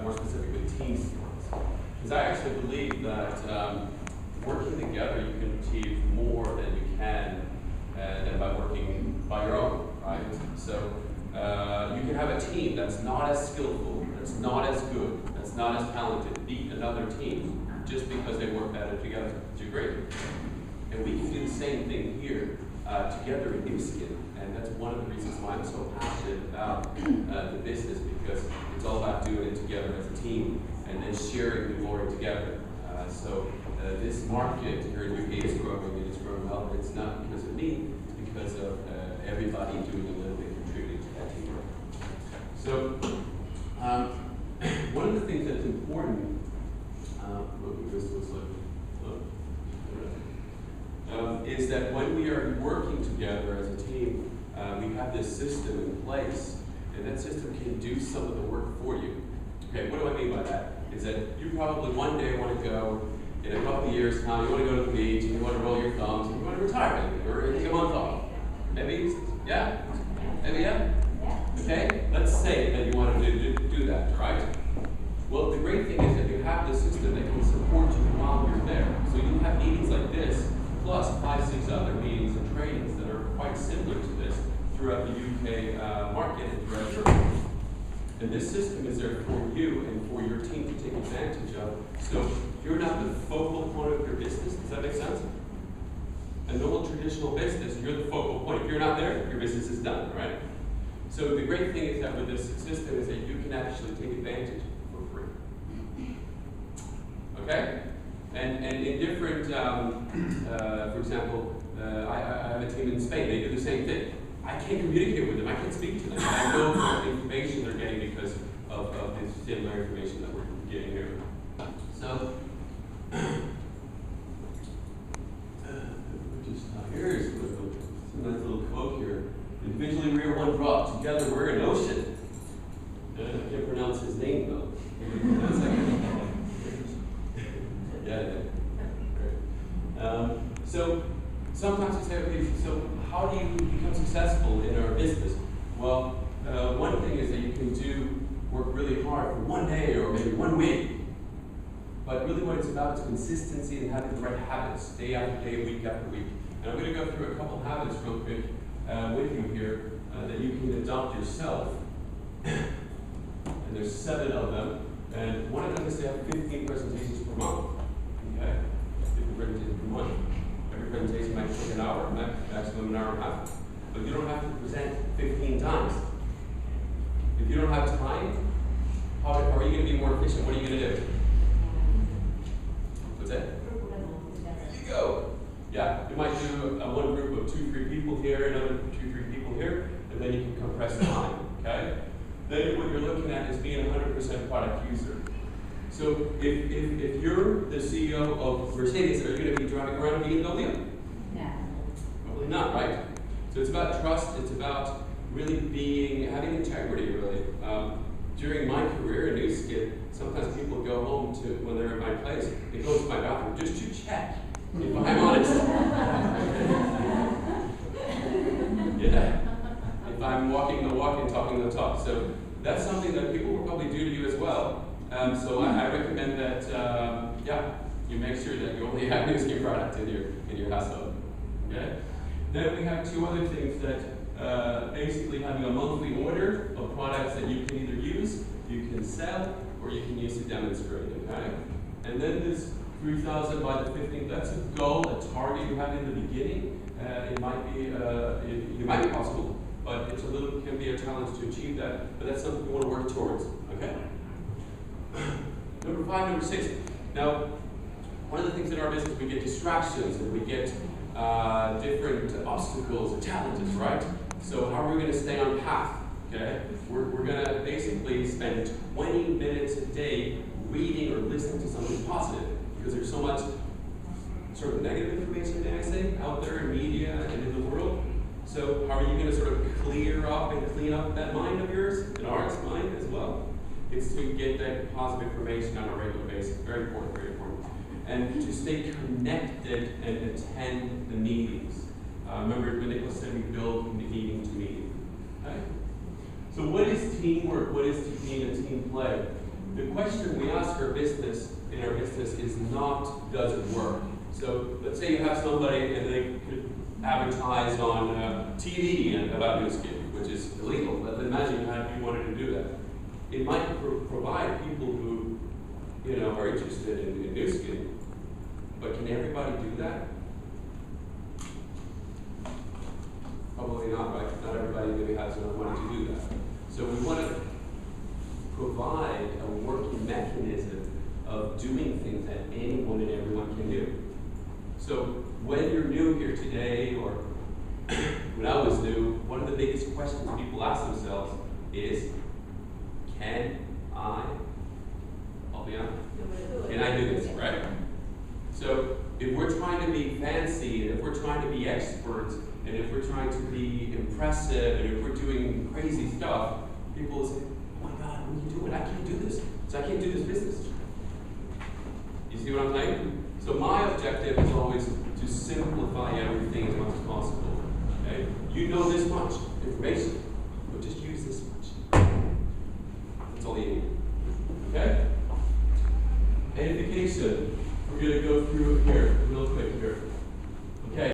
more specifically team skills. Because I actually believe that working together you can achieve more than you can than by working by your own, right? So you can have a team that's not as skillful, that's not as good, that's not as talented, beat another team just because they work better together. Do you agree? And we can do the same thing here together in New Skin. And that's one of the reasons why I'm so passionate about the business, because it's all about doing it together as a team and then sharing the glory together. So this market here in UK is growing, and it's growing well. It's not because of me, it's because of everybody doing a little bit, contributing to that teamwork. So one of the things that's important, is that when we are working together as a team, we have this system in place, and that system can do some of the work for you. Okay, what do I mean by that? Is that you probably one day want to go, in a couple of years' time, you want to go to the beach, and you want to roll your thumbs, and you want to retire, or take a month off. Maybe, yeah? Maybe, yeah? Okay, let's say that you want to do that, right? Well, the great thing is that you have this system that can support you while you're there. So you have meetings like this, plus 5, 6 other meetings and trainings that are quite similar to this throughout the UK market and throughout Europe. And this system is there for you and for your team to take advantage of. So you're not the focal point of your business. Does that make sense? A normal traditional business, you're the focal point. If you're not there, your business is done, right? So the great thing is that with this system is that you can actually take advantage for free. Okay? And in different, for example, I have a team in Spain. They do the same thing. I can't communicate with them. I can't speak to them. I know the information they're getting because of this similar information that we're getting here. So, here's a nice little quote here. Individually we are one drop. Together we're an ocean. I can't pronounce his name though. So sometimes you say, okay, so how do you become successful in our business? Well, one thing is that you can work really hard for one day or maybe 1 week. But really what it's about is consistency and having the right habits, day after day, week after week. And I'm going to go through a couple habits real quick with you here that you can adopt yourself. And there's 7 of them. And one of them is to have 15 presentations per month. Okay? 15 presentations per month. Every presentation might take an hour, maximum an hour and a half. But you don't have to present 15 times. If you don't have time, how are you going to be more efficient? What are you going to do? What's that? There you go. Yeah, you might do one group of 2, 3 people here, another 2, 3 people here, and then you can compress time. Okay? Then what you're looking at is being a 100% product user. So if you're the CEO of Mercedes, are you going to be driving around a BMW? No. Probably not, right? So it's about trust. It's about really having integrity, really. During my career in New Skin, sometimes people go home when they're in my place, they go to my bathroom just to check if I'm honest. Yeah. If I'm walking the walk and talking the talk. So that's something that people will probably do to you as well. So I recommend that, you make sure that you only have New Skin product in your household. Okay? Then we have 2 other things that basically having a monthly order of products that you can either use, you can sell, or you can use to demonstrate. Okay? And then this 3,000 by the 15th, that's a goal, a target you have in the beginning. It might be possible, but it can be a challenge to achieve that. But that's something you want to work towards. Okay? Number 5, number 6. Now, one of the things in our business, we get distractions and we get different obstacles and challenges, right? So how are we going to stay on path? Okay, we're going to basically spend 20 minutes a day reading or listening to something positive because there's so much sort of negative information, may I say, out there in media and in the world. So how are you going to sort of clear up and clean up that mind of yours and ours mind as well? It's to get that positive information on a regular basis. Very important, very important. And to stay connected and attend the meetings. Remember when Nicholas said we build meeting to meeting. Okay? So what is teamwork? What is being a team play? the question we ask our business, in our business, is not, does it work? So let's say you have somebody and they could advertise on TV about new skin, which is illegal, but imagine how you wanted to do that. It might provide people who, you know, are interested in new skin, but can everybody do that? Probably not, right? Not everybody maybe has enough money to do that. So we want to provide a working mechanism of doing things that anyone and everyone can do. So when you're new here today, or when I was new, one of the biggest questions people ask themselves is, can I do this, right? So if we're trying to be fancy, and if we're trying to be experts, and if we're trying to be impressive, and if we're doing crazy stuff, people will say, oh my God, what are you doing? I can't do this. So I can't do this business. You see what I'm saying? So my objective is always to simplify everything as much as possible. Okay? You know this much information, but just use this much. That's all you need. Okay? Edification. We're going to go through here real quick here.